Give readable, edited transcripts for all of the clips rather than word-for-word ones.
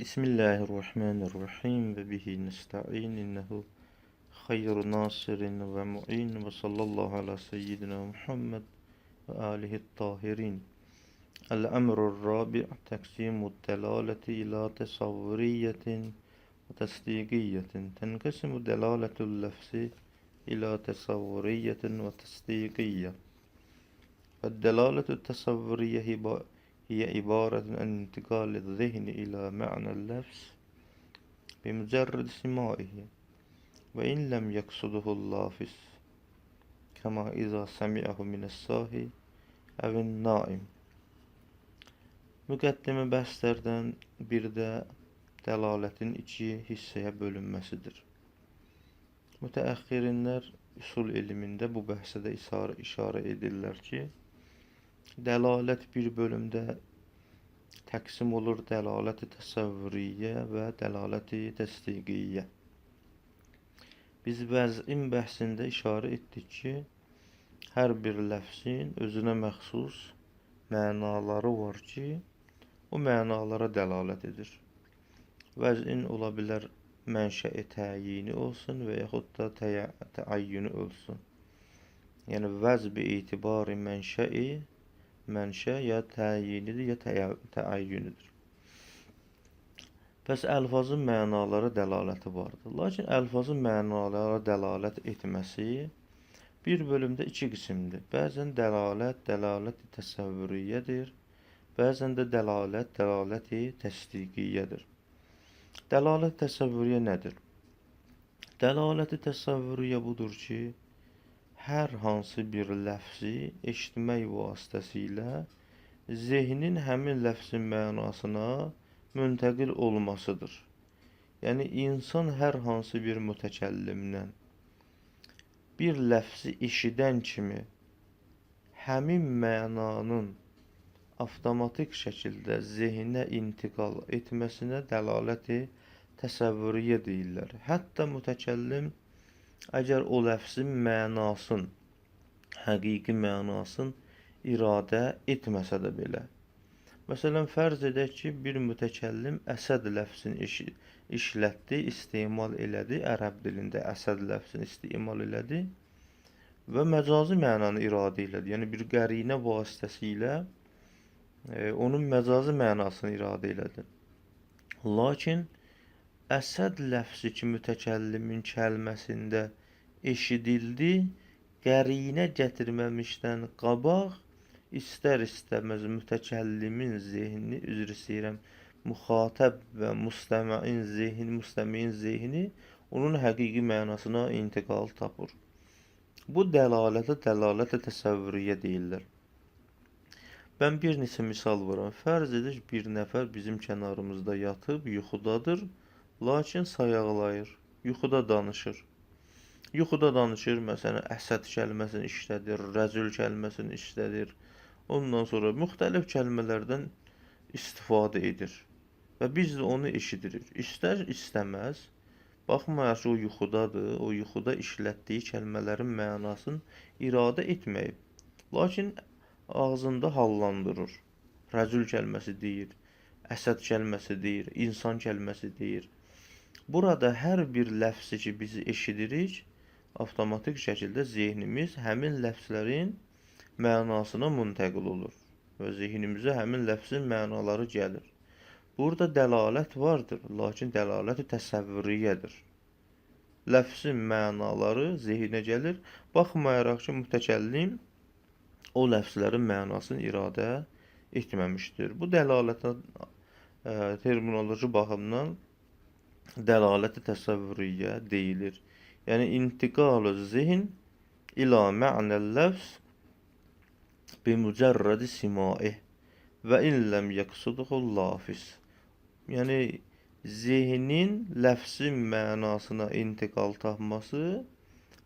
Bismillahirrahmanirrahim ve bihi nesta'in innehu hayru nasirin ve mu'in ve sallallahu ala seyyidina Muhammed ve alihi tahirin. El-emrul rabi' taksimu delaleti ila tesavvuriyetin ve tasdikiyetin. Tenkesimu delaletul lefsi ila tesavvuriyetin ve tasdikiye. فالدلالة التصورية هي عبارة عن انتقال الذهن إلى معنى اللفظ بمجرد سماعه وإن لم يقصده اللافظ كما إذا سمعه من الساهي أو النائم. Müqəddimə bəhslərdən bir də dəlalətin iki hissəyə bölünməsidir. Mütəəxxirinlər usul elmində bu bəhsə də işarə edirlər ki, dəlalət bir bölümdə təqsim olur dəlaləti təsəvvüriyyə və dəlaləti təsdiqiyyə. Biz vəz'in bəhsində işarə etdik ki, hər bir ləfzin özünə məxsus mənaları var ki, o mənalara dəlalət edir. Vəz'in ola bilər mənşəi təyini olsun və yaxud da təəyyünü olsun. Yəni vəz bi itibari mənşə ya təyinidir ya təəyyünüdür. Pəs əlfazın mənalara dəlaləti vardır. Lakin əlfazın mənalara dəlalət etməsi bir bölümdə iki qismdir. Bəzən dəlalət təsəvvüriyyədir, bəzən də dəlalət təsdiqiyyədir. Dəlalət təsəvvüriyyə nədir? Dəlalət təsəvvüriyyə budur ki, hər hansı bir ləfzi eşitmək vasitəsilə zehnin həmin ləfzin mənasına müntəqil olmasıdır. Yəni, insan hər hansı bir mütəkəllimdən bir ləfzi eşidən kimi həmin mənanın avtomatik şəkildə zehinə intiqal etməsinə dəlaləti təsəvvüriyyə deyirlər. Hətta mütəkəllim əgər o ləfzin mənasın, həqiqi mənasın iradə etməsə də belə. Məsələn, fərz edək ki, bir mütəkəllim əsəd ləfzini işlətdi, istemal elədi, ərəb dilində əsəd ləfzini istemal elədi və məcazi mənanı iradə elədi. Yəni, bir qərinə vasitəsilə onun məcazi mənasını iradə elədi. Lakin əsəd ləfzi ki, mütəkəllimin kəlməsində eşidildi, qərinə gətirməmişdən qabaq istər-istəməz mütəkəllimin zehni, üzr istəyirəm, müxatəb və müstəmiin zehni onun həqiqi mənasına intiqal tapır. Bu dəlalətə təsəvvüriyyə deyirlər. Mən bir neçə misal vuram. Fərz edək, bir nəfər bizim kənarımızda yatıb, yuxudadır, lakin sayaqlayır, yuxuda danışır. Yuxuda danışır, məsələn, əsəd kəlməsini işlədir, rəcül kəlməsini işlədir. Ondan sonra müxtəlif kəlmələrdən istifadə edir və biz də onu eşidirik. İstər istəməz, baxmayaraq ki, o yuxudadır, o yuxuda işlətdiyi kəlmələrin mənasını iradə etməyib. Lakin ağzında hallandırır. Rəcül kəlməsi deyir, əsəd kəlməsi deyir, insan kəlməsi deyir. Burada hər bir ləfzi ki, biz eşidirik, avtomatik şəkildə zehnimiz həmin ləfzlərin mənasına müntəqil olur və zehnimizə həmin ləfzin mənaları gəlir. Burada dəlalət vardır, lakin dəlalət təsəvvüriyyədir. Ləfzin mənaları zehinə gəlir, baxmayaraq ki, mütəkəllim o ləfzlərin mənasını iradə etməmişdir. Bu dəlalətə terminoloji baxımdan dəlalət təsəvvüriyyə deyilir. Yəni, intiqal-ı zihin ilə mə'nəl ləfz bimücərrədi simaih və illəm yəqsuduhu lafiz. Yəni, zihnin ləfzin mənasına intiqal tapması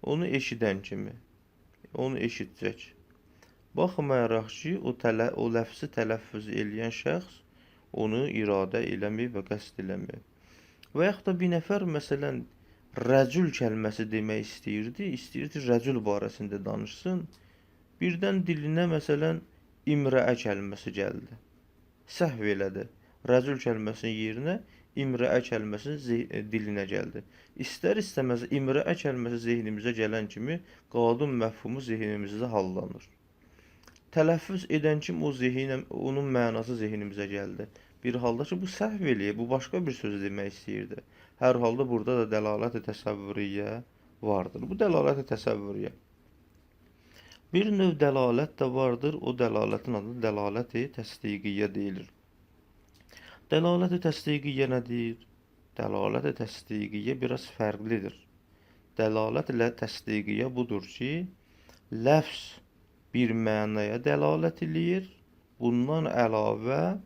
onu eşidən kimi, onu eşidəcək. Baxmayaraq ki, o ləfzi tələffüz eləyən şəxs onu iradə eləməyib və qəsd eləməyib. Və yaxud da bir nəfər, məsələn, rəcül kəlməsi demək istəyirdi rəcül barəsində danışsın. Birdən dilinə, məsələn, imrəə kəlməsi gəldi. Səhv elədi. rəcül kəlməsinin yerinə imrəə kəlməsi dilinə gəldi. İstər-istəməz imrəə kəlməsi zehnimizə gələn kimi qadın məfhumu zehnimizdə hallanır. Tələffüz edən kimi onun mənası zehnimizə gəldi. Bir halda ki, bu səhv eləyir, bu başqa bir söz demək istəyirdi. Hər halda burada da dəlalət-i təsəvvüriyyə vardır. Bu dəlalət-i təsəvvüriyyə. Bir növ dəlalət də vardır, o dəlalətin adı dəlalət-i təsdiqiyyə deyilir. Dəlalət-i təsdiqiyyə nədir? Dəlalət-i təsdiqiyyə biraz fərqlidir. Dəlalət ilə təsdiqiyyə budur ki, ləfz bir mənaya dəlalət eləyir. Bundan əlavə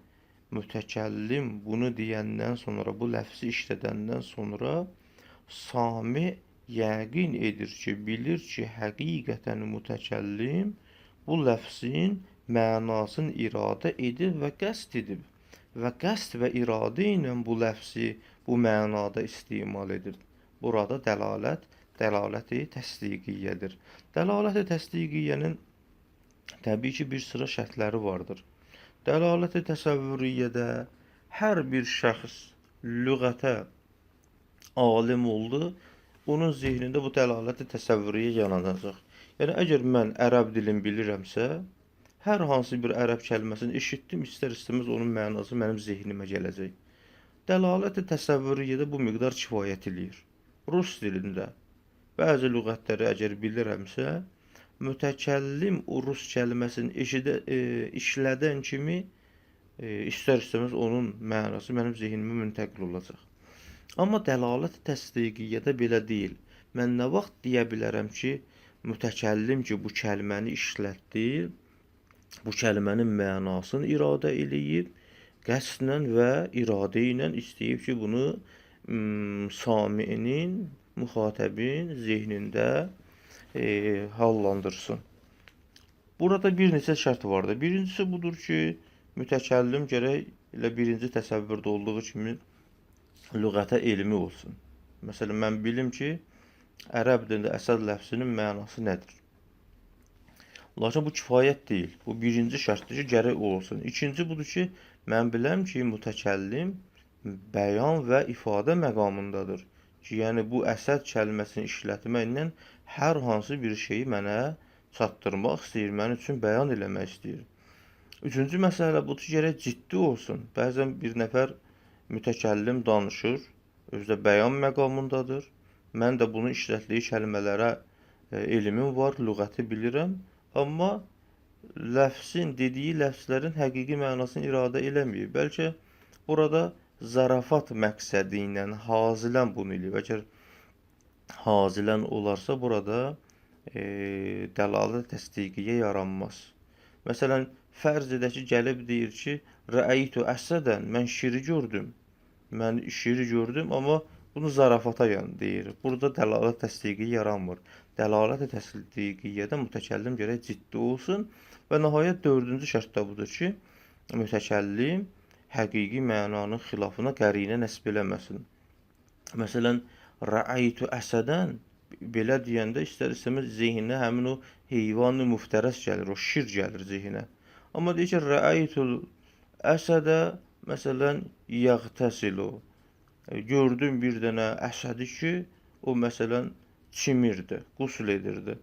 mütəkəllim bunu deyəndən sonra, bu ləfzi işlədəndən sonra sami yəqin edir ki, bilir ki, həqiqətən mütəkəllim bu ləfzin mənasını iradə edib və qəsd edib və qəsd və iradə ilə bu ləfzi bu mənada istimal edir. Burada dəlaləti təsdiqiyyədir. Dəlaləti təsdiqiyyənin təbii ki, bir sıra şərtləri vardır. Dəlaləti təsəvvüriyyədə hər bir şəxs lüğətə alim oldu, onun zihnində bu dəlaləti təsəvvüriyyə yaranacaq. Yəni, əgər mən ərəb dilini bilirəmsə, hər hansı bir ərəb kəlməsini eşitdim, istər-istəməz onun mənası mənim zehnimə gələcək. Dəlaləti təsəvvüriyyədə bu miqdar kifayət eləyir. Rus dilində bəzi lüğətləri əgər bilirəmsə, mütəkəllim o rus kəlməsini işlədən kimi istər-istəməz onun mənası mənim zehnimə müntəqil olacaq. Amma dəlalət təsdiqiyyədə belə deyil. Mən nə vaxt deyə bilərəm ki, mütəkəllim ki, bu kəlməni işlətdi, bu kəlmənin mənasını iradə eləyib, qəsdlə və iradə ilə istəyib ki, bunu saminin, müxatəbin zehnində hallandırsın. Burada bir neçə şərt vardır. Birincisi budur ki, mütəkəllim gərək elə birinci təsəvvürdə olduğu kimi lüğətə elmi olsun. Məsələn, mən bilim ki, ərəb dilində əsəd ləfzinin mənası nədir? Lakin bu kifayət deyil. Bu birinci şərtdir ki, gərək o olsun. İkinci budur ki, mən biləm ki, mütəkəllim bəyan və ifadə məqamındadır. Ki, yəni bu əsəd kəlməsini işlətməklə hər hansı bir şeyi mənə çatdırmaq istəyir, mənim üçün bəyan eləmək istəyir. Üçüncü məsələ budur ki, gərək ciddi olsun. Bəzən bir nəfər mütəkəllim danışır, özü də bəyan məqamındadır. Mən də bunu işlətdiyi kəlmələrə elmim var, lüğəti bilirəm. Amma ləfzin, dediyi ləfzlərin həqiqi mənasını iradə eləməyib. Bəlkə burada zarafat məqsədi ilə hazilən bunu eləyib. Əgər hazilən olarsa, burada dəlalət təsdiqiyyə yaranmaz. Məsələn, fərz edək ki, gəlib deyir ki, rəəytu əsədən, mən şiri gördüm. Mən şiri gördüm, amma bunu zarafata deyir. Burada dəlalət təsdiqiyyə yaranmır. Dəlalət təsdiqiyyədə mütəkəllim gərək ciddi olsun və nəhayət dördüncü şərt də budur ki, mütəkəllim həqiqi mənanın xilafına qərinə nəsb eləməsin. Məsələn, rəəytu əsədən belə deyəndə istər-istəməz zehinə həmin o heyvan-ı müftərəs gəlir, o şir gəlir zehinə. Amma deyir ki, rəəytul əsədə, məsələn, yəğtəsilu. Gördüm bir dənə əsədi ki, o məsələn çimirdi, qusl edirdi.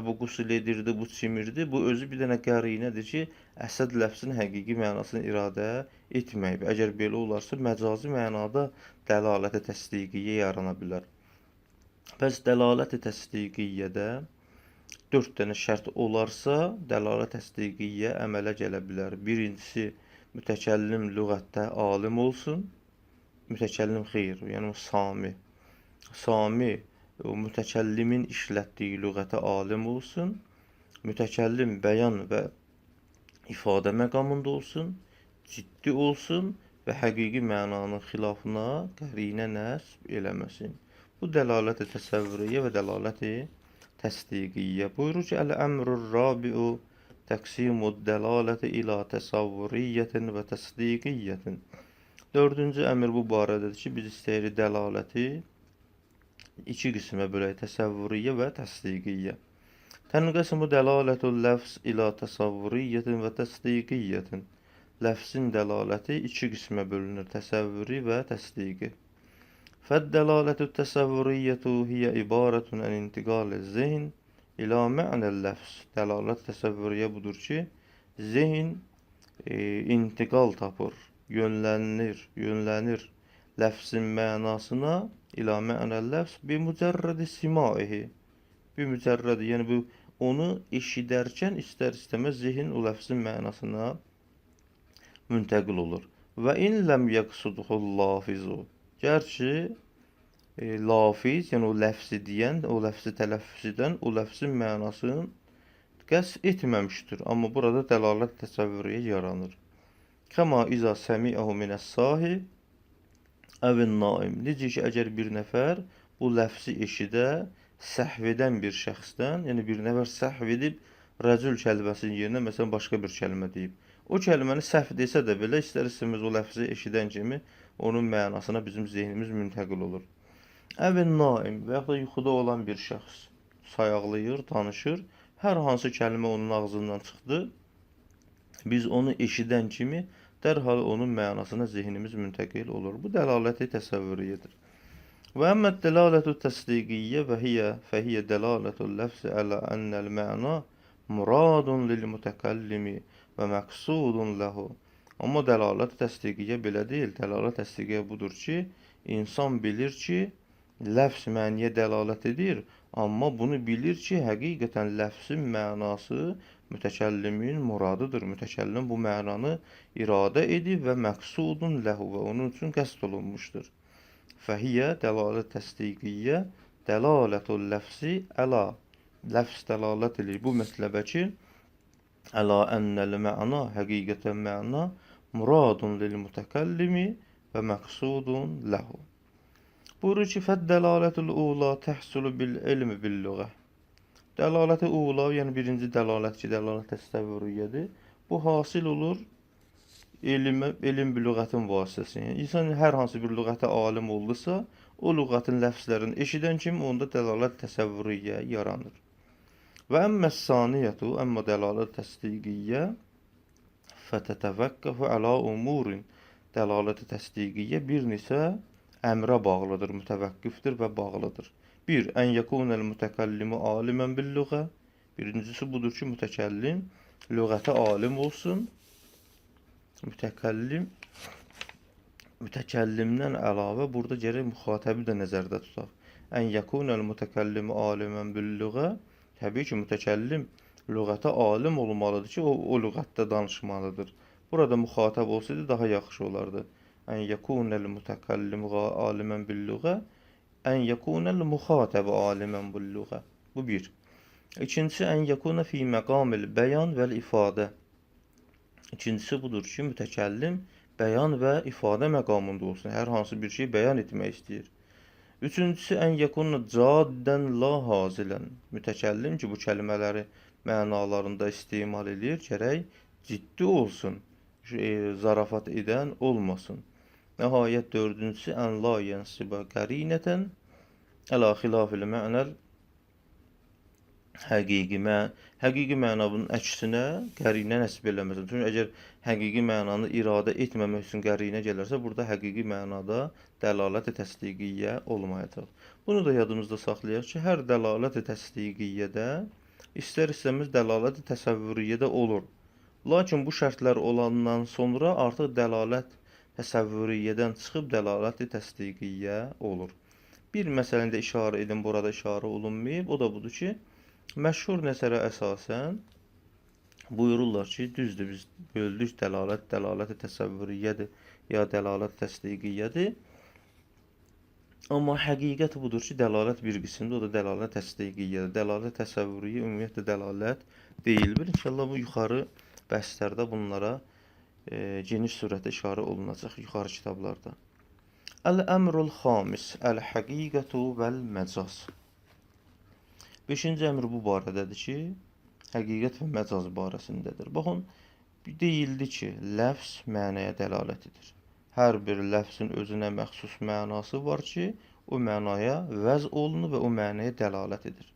Bu qusl edirdi, bu çimirdi. Bu özü bir dənə qərinədir ki, əsəd ləfzinin həqiqi mənasını iradə etməyib. Əgər belə olarsa, məcazi mənada dəlalət təsdiqiyyə yarana bilər. Bəs dəlalət təsdiqiyyədə 4 dənə şərt olarsa, dəlalət təsdiqiyyə əmələ gələ bilər. Birincisi, mütəkəllim lüğətdə alim olsun. Mütəkəllim xeyr, yəni sami. Sami, o mütəkəllimin işlətdiyi lüğətə alim olsun. Mütəkəllim bəyan və ifadə məqamında olsun. Ciddi olsun və həqiqi mənanın xilafına qərinə nəsb eləməsin. Bu dəlalət-i təsəvvüriyyə və dəlalət-i təsdiqiyyə. Buyurur ki, əl-əmrur rabi'u təqsimud dəlaləti ilə təsəvvüriyyətin və təsdiqiyyətin. Dördüncü əmr bu barədədir ki, biz istəyirik dəlaləti iki qismə bölək, təsəvvüriyyə və təsdiqiyyə. Tənqəsimu dəlalətul ləfz ilə təsəvvüriyyətin və təsdiqiyyətin. Ləfzin dəlaləti iki qismə bölünür: təsəvvürü və təsdiqi. Fəd-dəlalətü təsəvvüriyyetu hiyə ibarətun ən intiqal zehn ilə mə'nəl ləfz. Dəlalət təsəvvüriyyə budur ki, zehin intiqal tapır, yönlənir ləfzin mənasına ilə mə'nəl ləfz bi mücərrədi simaihi. Bi mücərrədi, yəni bu onu eşidərkən istər-istəməz zehin o ləfzin mənasına müntəqil olur. Və in ləm yəqsuduhu lafizu. Gərçi lafiz, yəni o ləfzi deyən, o ləfzi tələffüz edən, o ləfzin mənasını qəsd etməmişdir. Amma burada dəlalət təsəvvürüyə yaranır. Kəma iza səmi'əhu minəs-sahi əvin naim. Necə ki, əgər bir nəfər bu ləfzi eşidə səhv edən bir şəxsdən, yəni bir nəfər səhv edib rəcül kəlməsinin yerinə məsələn başqa bir kəlmə deyib. O kəlməni səhv desə də belə istər-istəməz o ləfzi eşidən kimi onun mənasına bizim zehnimiz müntəqil olur. Əvin naim və yaxud da yuxuda olan bir şəxs sayaqlayır, danışır. Hər hansı kəlmə onun ağzından çıxdı, biz onu eşidən kimi dərhal onun mənasına zehnimiz müntəqil olur. Bu dəlaləti təsəvvüriyədir. Və əmmət dəlalətü təsdiqiyyə və fəhiyyə dəlalətü ləfsi ələ ənəl məna muradun lil mütəkəllimi və məqsudun ləhu. Amma dəlalət təsdiqiyyə belə deyil. Dəlalət təsdiqiyyə budur ki, insan bilir ki, ləfz məniyə dəlalət edir, amma bunu bilir ki, həqiqətən ləfzin mənası mütəkəllimin muradıdır. Mütəkəllim bu mənanı iradə edib və məqsudun ləhu və onun üçün qəsd olunmuşdur. Fəhiyyə dəlalət təsdiqiyyə dəlalətul ləfzi əla. Ləfz dəlalət edir bu mətləbə ki, əla ənəl məna, həqiqətən məna muradun lil mütəkəllimi və məqsudun ləhu. Buyurur ki, fəd-dəlalətül ula təhsulu bil ilmi bil lüğə. Dəlaləti ula, yəni birinci dəlالət ki, dəlالət təsəvvürüyyədir. Bu hasil olur elm bil lüğətin vasitəsilə. İnsan hər hansı bir lüğətə alim oldusa, o lüğətin ləfzlərini eşidən kimi onda dəlalət təsəvvüriyyə yaranır. Və əmməs-saniyyətu, əmmə dəlalət təsdiqiyyə fətətəvəqqəfu əla umurin. Dəlaləti təsdiqiyyə bir neçə əmrə bağlıdır, mütəvəqqifdir və bağlıdır. 1. Ən yəkunəl mütəkəllimu alimən bil lüğə. Birincisi budur ki, mütəkəllim lüğətə alim olsun. Mütəkəllimdən əlavə burada gərək müxatəbi də nəzərdə tutaq. Ən yəkunəl mütəkəllimu alimən bil lüğə. Təbii ki, mütəkəllim lüğətə alim olmalıdır ki, o lüğətdə danışmalıdır. Burada müxatəb olsaydı daha yaxşı olardı. Ən yəkunəl mütəkəllim alimən bil lüğə. Ən yəkunəl müxatəb alimən bil lüğə. Bu bir. İkincisi, ən yəkunə fi məqamil bəyan vəl ifadə. İkincisi budur ki, mütəkəllim bəyan və ifadə məqamında olsun. Hər hansı bir şey bəyan etmək istəyir. Üçüncüsü, ən yəkunə caddən la hazilən. Mütəkəllim ki, bu kəlmələri mənalarında istemal edir, gərək ciddi olsun, zarafat edən olmasın. Nəhayət dördüncüsü, ən la yənsibə qərinətən əla xilafil mənəl həqiqi mənanın əksinə qərinə nəsb eləməsin. Çünki əgər həqiqi mənanı iradə etməmək üçün qərinə gələrsə, burada həqiqi mənada dəlalət-i təsdiqiyyə olmayacaq. Bunu da yadımızda saxlayaq ki, hər dəlalət-i təsdiqiyyədə istər-istəməz dəlalət-i təsəvvüriyyə olur. Lakin bu şərtlər olandan sonra artıq dəlalət təsəvvüriyyədən çıxıb dəlalət-i təsdiqiyyə olur. Bir məsələni də işarə edin, burada işarə olunmayıb. O da budur ki, məşhur nəsərə əsasən buyururlar ki, düzdür, biz böldük dəlalət-i təsəvvüriyyədir, ya dəlalət təsdiqiyyədir. Amma həqiqət budur ki, dəlalət bir qismdir, o da dəlalət təsdiqiyyədir. Dəlalət təsəvvüriyyə ümumiyyətlə dəlalət deyilmir. İnşallah bu yuxarı bəhslərdə bunlara geniş surətdə işarə olunacaq, yuxarı kitablarda. Əl-əmrul xamis, əl-həqiqətu vəl-məcaz. 5-ci əmr bu barədədir ki, həqiqət və məcaz barəsindədir. Baxın, deyildi ki, ləfz mənəyə dəlalət edir. Hər bir ləfzin özünə məxsus mənası var ki, o mənaya vəz olunur və o mənəyə dəlalət edir.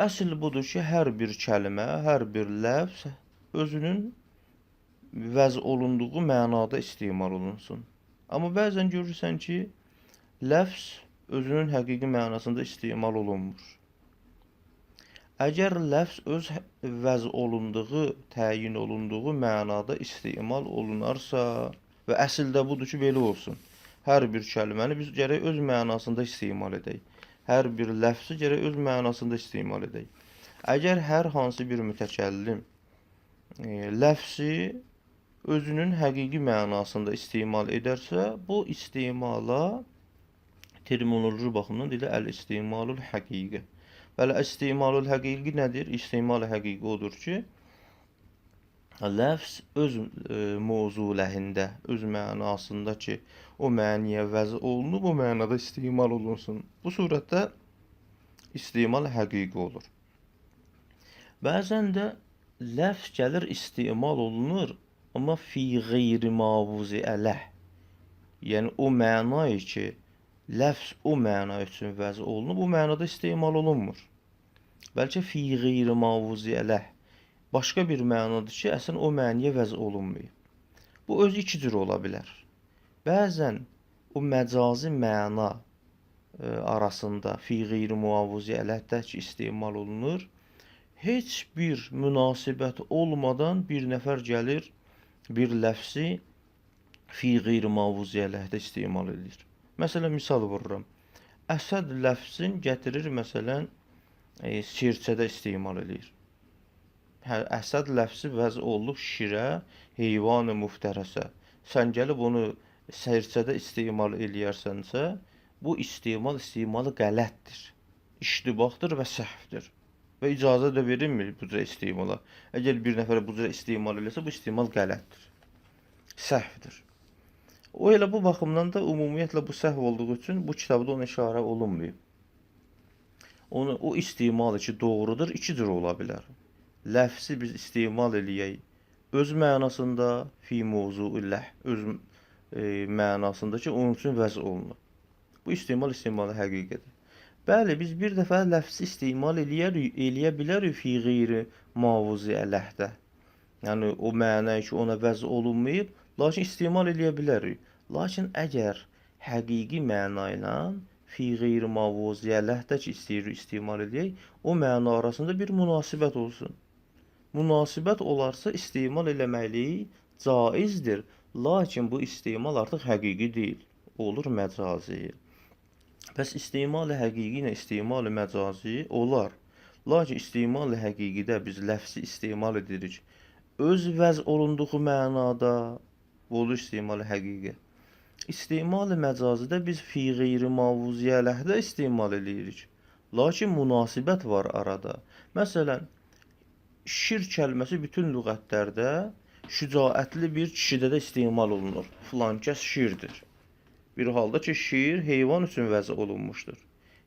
Əsl budur ki, hər bir kəlmə, hər bir ləfz özünün vəz olunduğu mənada istemal olunsun. Amma bəzən görürsən ki, ləfz özünün həqiqi mənasında istemal olunmur. Əgər ləfz öz vəz olunduğu, təyin olunduğu mənada istemal olunarsa və əslində budur ki, belə olsun. Hər bir kəlməni biz gərək öz mənasında istemal edək. Hər bir ləfzi gərək öz mənasında istemal edək. Əgər hər hansı bir mütəkəllim ləfzi özünün həqiqi mənasında istemal edərsə, bu istemala terminoloji baxımdan deyilir əl-istemalul həqiqi. Bəli, istemalul həqiqi nədir? İstemal həqiqi odur ki, ləfz öz mövzuləhində, öz mənasında ki, o məniyə vəz olunub, o mənada istemal olunsun. Bu surətdə istemal həqiqi olur. Bəzən də ləfz gəlir, istemal olunur, amma fi qeyri mavuzi ələh. Yəni, o mənayı ki, ləfz o məna üçün vəz olunub, o mənada istemal olunmur. Bəlkə fi qeyri mavuzi ələh. Başqa bir mənadır ki, əslən o məniyə vəz olunmayıb. Bu özü iki cür ola bilər. Bəzən o məcazi məna arasında fi qeyri mavuzi ələhdə ki, istemal olunur. Heç bir münasibət olmadan bir nəfər gəlir, bir ləfzi fi qeyri mavuzi ələhdə istemal edir. Məsələn, misal vururam. Əsəd ləfzin gətirir, məsələn, sirçədə istemal edir. Əsəd ləfzi vəz olunub şirə, heyvan-ı muftərəsə. Sən gəlib onu sirçədə istemal eləyərsənsə, bu istimalı qələtdir, iştibahtır və səhvdir. Və icazə də verilmir bu cür istemala. Əgər bir nəfər bu cür istemal eləsə, bu istemal qələtdir, səhvdir. O elə bu baxımdan da ümumiyyətlə bu səhv olduğu üçün bu kitabda ona işarə olunmayıb. O istemal ki, doğrudur, iki cür ola bilər. Ləfzi biz istemal eləyək öz mənasında, fi mövzuilləh, öz mənasında ki, onun üçün vəz olunur. Bu istemal həqiqidir. Bəli, biz bir dəfə ləfzi istemal eləyə bilərik fi qeyri mavuzi ələhdə. Yəni, o məna ki, ona vəz olunmayıb, lakin istemal eləyə bilərik. Lakin əgər həqiqi məna ilə fi qeyri mavuzi ələhdə ki, istəyirik istemal eləyək, o məna arasında bir münasibət olsun. Münasibət olarsa, istemal eləməli caizdir. Lakin bu istemal artıq həqiqi deyil, olur məcazi. Bəs istemal-i həqiqi ilə istemal-i məcazi olar. Lakin istemal-i həqiqidə biz ləfzi istemal edirik. Öz vəz olunduğu mənada olur istemal-i həqiqi. İstemal-i məcazidə biz fi qeyri mavuziyə ələhdə istemal edirik. Lakin münasibət var arada. Məsələn, şir kəlməsi bütün lüğətlərdə şücaətli bir kişidə də istemal olunur. Filan kəs şirdir. Bir halda ki, şir heyvan üçün vəz olunmuşdur.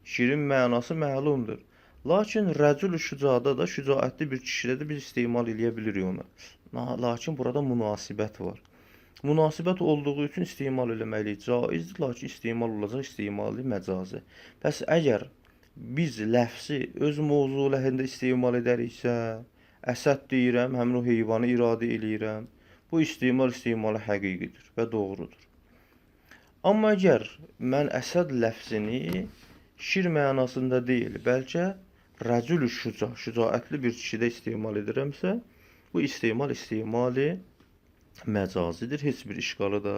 Şirin mənası məlumdur. Lakin rəcül-ü şücada da, şücaətli bir kişidə də biz istemal eləyə bilirik onu. Lakin burada münasibət var. Münasibət olduğu üçün istemal eləməliyik caizdir, lakin istemal olacaq istemali məcazi. Bəs əgər biz ləfzi öz mövzuləhində istemal edəriksə, əsəd deyirəm, həmin o heyvanı iradə eləyirəm, bu istemal həqiqidir və doğrudur. Amma əgər mən əsəd ləfzini şir mənasında deyil, bəlkə rəcül-ü şüca, şücaətli bir kişidə istemal edirəmsə, bu istemali məcazidir, heç bir işqalı da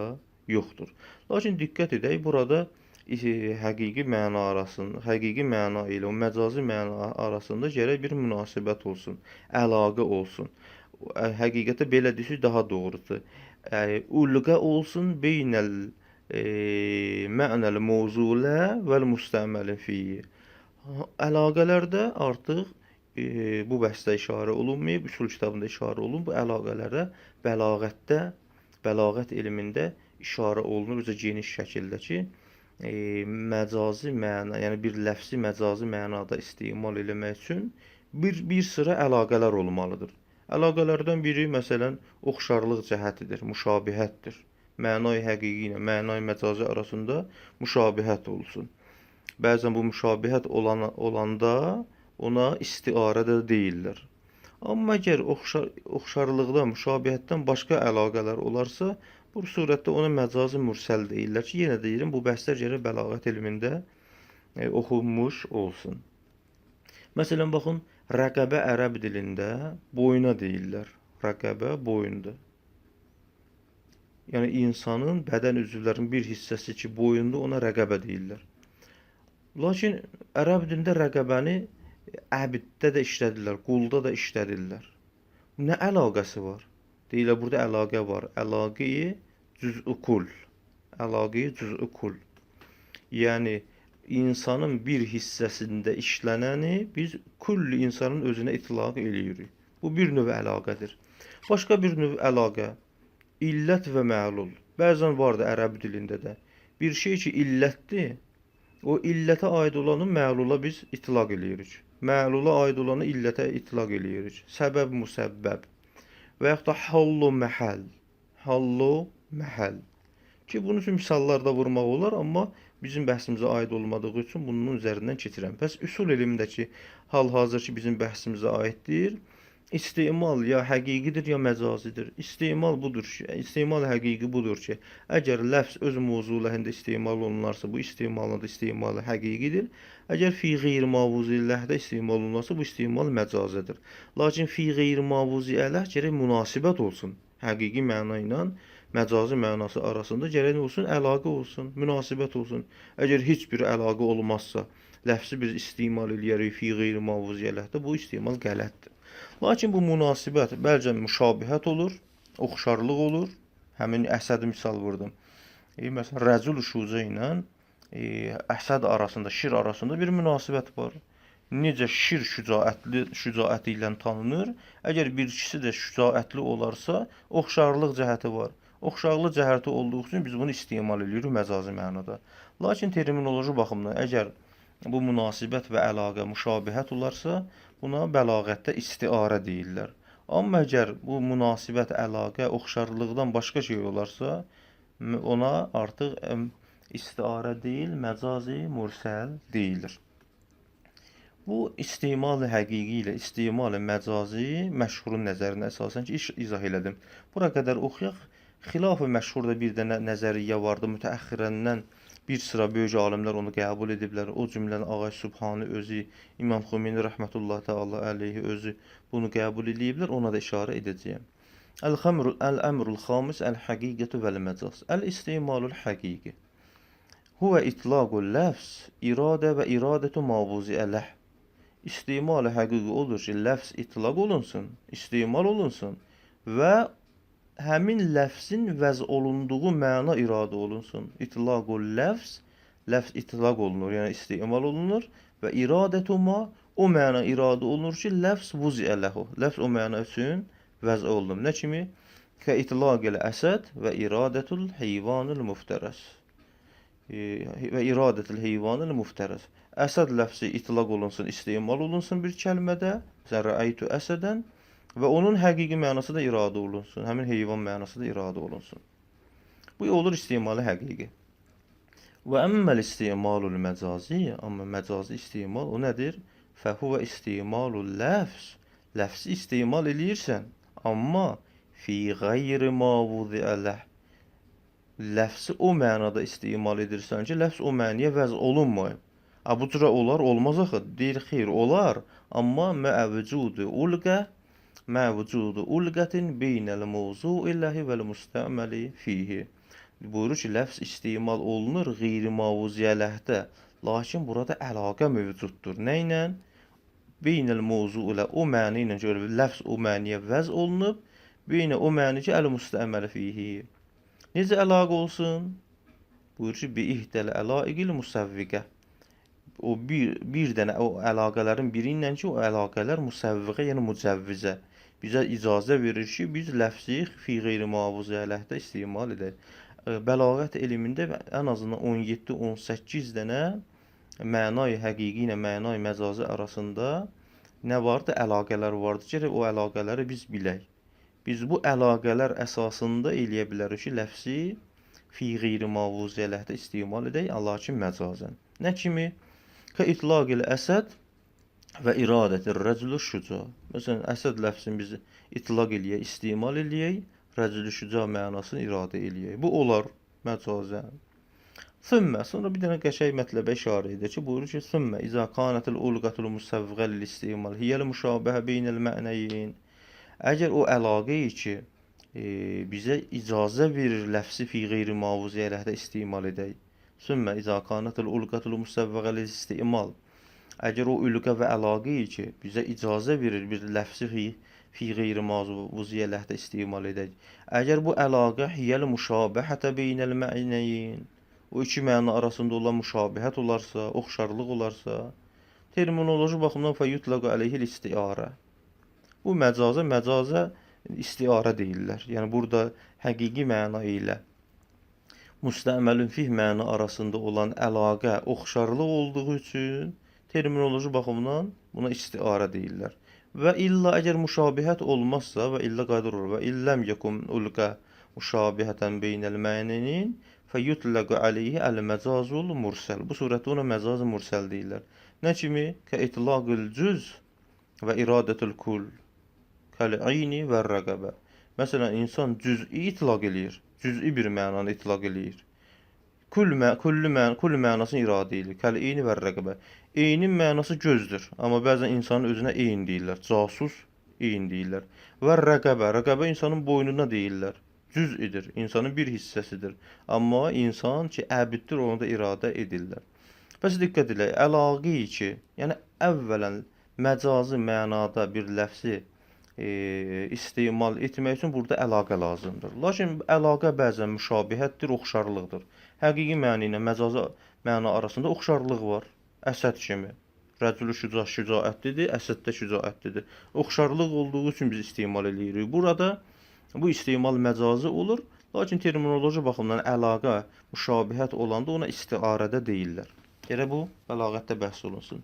yoxdur. Lakin diqqət edək, burada həqiqi məna ilə o məcazi məna arasında gərək bir münasibət olsun, əlaqə olsun. Həqiqətə belə desək daha doğrudur. Ulqə olsun beynəl mənəl mövzulə vəl müstəməlin fiyyə. Əlaqələrdə artıq bu bəhsdə işarə olunmayıb, üsul kitabında işarə olunub. Bu əlaqələrə bəlağət elmində işarə olunur özə geniş şəkildə ki, məcazi məna, yəni bir ləfzi məcazi mənada istemal eləmək üçün bir sıra əlaqələr olmalıdır. Əlaqələrdən biri, məsələn, oxşarlıq cəhətidir, müşabihətdir. Mənay həqiqi ilə mənay məcazi arasında müşabihət olsun. Bəzən bu müşabihət olanda ona istiarə də deyirlər. Amma əgər oxşarlıqdan, müşabihətdən başqa əlaqələr olarsa, bu surətdə ona məcazi mürsəl deyirlər ki, yenə deyirəm, bu bəhslər gərək bəlağət elmində oxunmuş olsun. Məsələn, baxın, rəqəbə ərəb dilində boyuna deyirlər. Rəqəbə boyundur. Yəni, insanın bədən üzvlərinin bir hissəsi ki, boyunda ona rəqəbə deyirlər. Lakin ərəb dilində rəqəbəni əbiddə də işlədirlər, qulda da işlədirlər. Nə əlaqəsi var? Deyirlər, burada əlaqə var. Əlaqəyi cüz-ü kul. Əlaqəyi cüz-ü kul. Yəni, insanın bir hissəsində işlənəni biz külli insanın özünə itlaq eləyirik. Bu bir növ əlaqədir. Başqa bir növ əlaqə, illət və məlul. Bəzən vardır ərəb dilində də. Bir şey ki, illətdir, o illətə aid olanı məlula biz itlaq eləyirik. Məlula aid olanı illətə itlaq eləyirik. Səbəb, müsəbbəb. Və yaxud da hallu məhəl. Hallu məhəl. Ki, bunun üçün misallar da vurmaq olar, amma bizim bəhsimizə aid olmadığı üçün bunun üzərindən keçirəm. Bəs üsul elmindəki hal-hazır ki, bizim bəhsimizə aiddir. İstemal ya həqiqidir, ya məcazidir. İstemal budur ki, istemal həqiqi budur ki, əgər ləfz öz mövzularında istemal olunarsa, bu istemalında istemalı həqiqidir. Əgər fi qeyri-mavuzi ləhdə istemal olunarsa, bu istemal məcazidir. Lakin fi qeyri-mavuzi ələh gərək münasibət olsun. Həqiqi məna ilə məcazi mənası arasında gərək olsun, əlaqə olsun, münasibət olsun. Əgər heç bir əlaqə olmazsa, ləfzi biz istemal eləyərik fi qeyri-mavuzi ələhdə, bu istemal qələtdir. Lakin bu münasibət bəlkə müşabihət olur, oxşarlıq olur. Həmin əsəd misal vurdum. Məsələn, rəcul şuca ilə əsəd arasında, şir arasında bir münasibət var. Necə şir şücaəti ilə tanınır, əgər bir ikisi də şücaətli olarsa, oxşarlıq cəhəti var. Oxşarlıq cəhəti olduğu üçün biz bunu istemal edirik məcazi mənada. Lakin terminoloji baxımdan, əgər bu münasibət və əlaqə müşabihət olarsa, buna bəlağətdə istiarə deyirlər. Amma əgər bu münasibət, əlaqə, oxşarlıqdan başqa şey olarsa, ona artıq istiarə deyil, məcazi mürsəl deyilir. Bu istemal-i həqiqi ilə istemal-i məcazi məşhurun nəzərinə əsasən ki, izah elədim. Bura qədər oxuyaq. Xilaf-ı məşhurda bir dənə nəzəriyyə vardı, mütəəxxirəndən bir sıra böyük alimlər onu qəbul ediblər. O cümləni Ağay Subhani özü, İmam Xümeyni rəhmətullah təala əleyhi özü bunu qəbul ediblər. Ona da işarə edəcəyəm. Əl-əmrul xamis əl-həqiqətü vəl-məcaz. Əl-istimalul həqiqi. Huvə itlaqul ləfz, iradə və iradətu mavuzi ələh. İstimal-i həqiqi odur ki, ləfz itlaq olunsun, istimal olunsun və həmin ləfzin vəz olunduğu məna iradə olunsun. İtlaqul ləfz, ləfz itlaq olunur, yəni istimal olunur və iradətu ma, o məna iradə olunur ki, ləfz vuziə ləhu. Ləfz o məna üçün vəz olunur. Nə kimi? Kə itlaq ilə əsəd və iradətul heyvanul muftərəs. Və iradətul heyvanul muftərəs. Əsəd ləfzi itlaq olunsun, istimal olunsun bir kəlmədə. Məsələn, rəaytu əsədən. Və onun həqiqi mənası da iradə olunsun. Həmin heyvan mənası da iradə olunsun. Bu olur istimalı həqiqi. Və əmməl istimalul məcazi, amma məcazi istimal o nədir? Fəhuvə istimalul ləfz. Ləfzi istimal eləyirsən, amma fi qeyri mavudi ələh. Ləfzi o mənada istimal edirsən ki, ləfz o məniyə vəz olunmayıb. Bu cürə olar, olmaz axı. Deyir, xeyr, olar, amma məvcudu ulqə, məvcudu ulqətin beynəl mövzu illəhi vəl müstəməli fihi. Buyurur ki, ləfz istimal olunur qeyri-mavuziyyələhdə, lakin burada əlaqə mövcuddur. Nə ilə? Beynəl mövzu ilə, o məni ilə görə ləfz o məniyə vəz olunub, beynə o məni ki, əl-müstəməli fihi. Necə əlaqə olsun? Buyurur ki, bi-ihdəl əlaiqil musəvviqə. O bir dənə o əlaqələrin biri ilə ki, o əlaqələr musəvviqə, yəni mücəvvizə. Bizə icazə verir ki, biz ləfzi fi qeyri-mavuzə ələhdə istimal edək. Bəlağət elmində ən azından 17-18 dənə mənay həqiqi ilə mənay məcazi arasında nə vardı? Əlaqələr vardı ki, o əlaqələri biz bilək. Biz bu əlaqələr əsasında eləyə bilərik ki, ləfzi fi qeyri-mavuzə ələhdə istimal edək, lakin məcazən. Nə kimi? Kə itlaq ilə əsəd və iradətir rəcülü şüca. Məsələn, əsəd ləfzini biz itlaq eləyək, istimal eləyək, rəcülü şüca mənasını iradə eləyək. Bu olar məcazən. Sümmə, sonra bir dənə qəşəng mətləbə işarə edir ki, buyurur ki, sümmə izə kanətil ulqatul musəvvəqə lil istimal hiyəl müşabəhə beynəl mə'nəyin. Əgər o əlaqəyi ki, bizə icazə verir ləfsi fi qeyri mavuzə ələhdə istimal edək. Sümmə izə kanətil ulqatul musəvvəqə lil istimal. Əgər o ülqə və əlaqəyi ki, bizə icazə verir bir ləfsi fi qeyri mavuzə ələhdə istimal edək. Əgər bu əlaqə hiyəl müşabəhətə beynəl mə'nəyin, o iki məna arasında olan müşabihət olarsa, oxşarlıq olarsa, terminoloji baxımdan fəyutlaqu əleyhil istiarə. Bu məcaza istiarə deyirlər. Yəni burada həqiqi məna ilə müstəməlün fih məna arasında olan əlaqə oxşarlıq olduğu üçün terminoloji baxımdan buna istiarə deyirlər. Və illa əgər müşabihət olmazsa və illa qadir olur və illəm yekun ulqa müşabihətən beynəl məninin fəyutlaqu aleyhi əl-məcazul mursəl. Bu surətdə ona məcaz mursəl deyirlər. Nə kimi? Kə itlaqül cüz və iradətül kul. Kəl-eyni və rəqəbə. Məsələn, insan cüz'i itlaq eləyir. Cüz'i bir mənanı itlaq eləyir. Kullu mənasını iradə eləyir. Kəl-eyni və rəqəbə. Eynin mənası gözdür. Amma bəzən insanın özünə eyn deyirlər. Casus eyn deyirlər. Və rəqəbə. Rəqəbə insanın boynuna deyirlər. Cüz'idir, insanın bir hissəsidir. Amma insan ki, əbiddir, onu da iradə edirlər. Bəs diqqət elə, əlaqi ki, yəni əvvələn məcazi mənada bir ləfsi istimal etmək üçün burada əlaqə lazımdır. Lakin əlaqə bəzən müşabihətdir, oxşarlıqdır. Həqiqi məna ilə məcazi məna arasında oxşarlıq var. Əsəd kimi. Rəcülü şücaətlidir, əsəddə şücaətlidir. Oxşarlıq olduğu üçün biz istimal edirik. Burada bu istimal məcazi olur, lakin terminoloji baxımdan əlaqə, müşabihət olanda ona istiarədə deyirlər. Elə bu, bəlağətdə bəhs olunsun.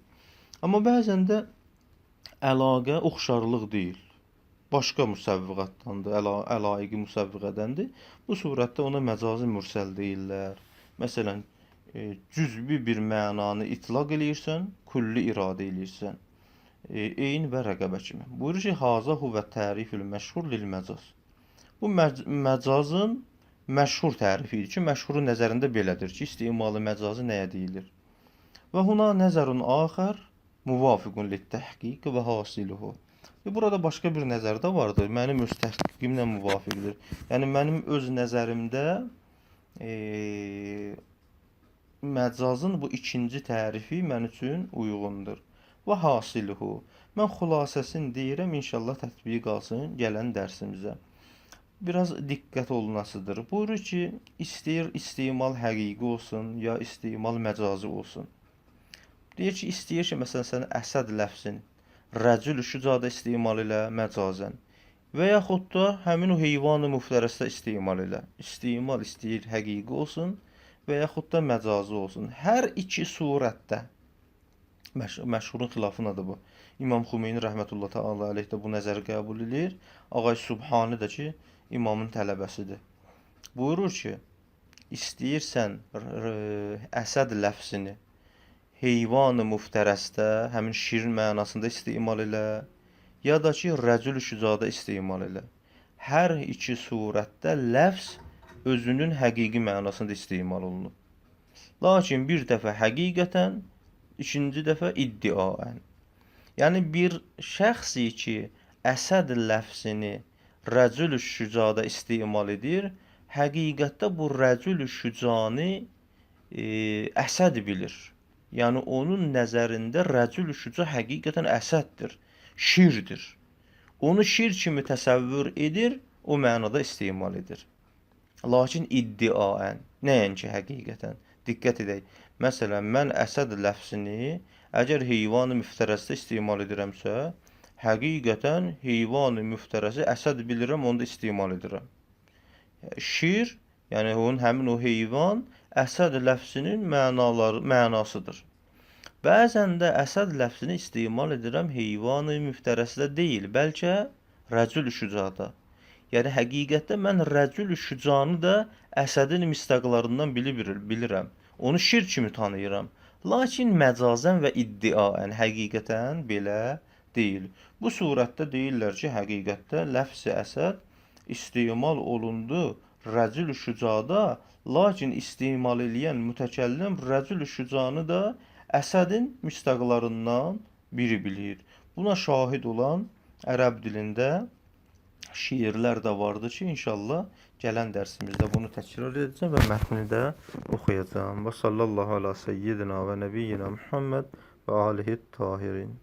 Amma bəzən də əlaqə oxşarlıq deyil. Başqa müsəvviqatdandır, əlaiqi müsəvviqədəndir. Bu surətdə ona məcazi mürsəl deyirlər. Məsələn, cüzbi bir mənanı itlaq eləyirsən, kulli iradə eləyirsən. Eyn və rəqəbə kimi. Buyurur ki, haza huvə tərifül məşhur lil məcaz. Bu məcazın məşhur tərifidir ki, məşhurun nəzərində belədir ki, istimalı məcazi nəyə deyilir? Və huna nəzərun axər muvafiqun lit-təhqiq və hasiluhu. Burada başqa bir nəzər də vardır. Mənim öz təhqiqimlə müvafiqdir. Yəni mənim öz nəzərimdə məcazın bu ikinci tərifi mən üçün uyğundur. Və hasiluhu. Mən xülasəsini deyirəm, inşallah tətbiq alsın gələn dərsimizə. Biraz diqqət olunasıdır. Buyurur ki, istəyir istimal həqiqi olsun, ya istimal məcazi olsun. Deyir ki, istəyir ki, məsələn, sən əsəd ləfzin rəcül şücada istimal elə məcazən və yaxud da həmin o heyvan-ı müftərəsdə istimal elə. İstimal istəyir həqiqi olsun və yaxud da məcazi olsun. Hər iki surətdə məşhurun xilafınadır bu. İmam Xümeyni rəhmətullah təala əleyh də bu nəzəri qəbul edir. Ağay Subhani də ki, imamın tələbəsidir. Buyurur ki, istəyirsən əsəd ləfzini heyvan-ı müftərəsdə, həmin şirin mənasında istimal elə, ya da ki, rəcül şücada istimal elə. Hər iki surətdə ləfz özünün həqiqi mənasında istimal olunur. Lakin bir dəfə həqiqətən, ikinci dəfə iddiaən. Yəni bir şəxsi ki, əsəd ləfzini rəcül şücada istimal edir, həqiqətdə bu rəcül şücanı əsəd bilir. Yəni onun nəzərində rəcül şüca həqiqətən əsəddir, şirdir. Onu şir kimi təsəvvür edir, o mənada istimal edir. Lakin iddiaən, nəinki həqiqətən. Diqqət edək. Məsələn, mən əsəd ləfzini əgər heyvan-ı müftərəsdə istimal edirəmsə, həqiqətən heyvan-ı müftərəsi əsəd bilirəm, onu da istimal edirəm. Şir, yəni onun həmin o heyvan əsəd ləfzinin mənasıdır. Bəzən də əsəd ləfzini istimal edirəm heyvan-ı müftərəsdə deyil, bəlkə rəcül şücada. Yəni həqiqətdə mən rəcül şücanı da əsədin müstəqlarından bilirəm. Onu şir kimi tanıyıram. Lakin məcazən və iddiaən, həqiqətən belə deyil. Bu surətdə deyirlər ki, həqiqətdə ləfz-i əsəd istemal olundu rəcül şücada, lakin istemal eləyən mütəkəllim rəcül şücanı da əsədin müstəqlarından biri bilir. Buna şahid olan ərəb dilində şiirlər də vardı ki, inşallah gələn dərsimizdə bunu təkrar edəcəm və mətni də oxuyacağam. Və sallallahu ala seyyidina və nəbiyyina Muhammed və alihi tahirin.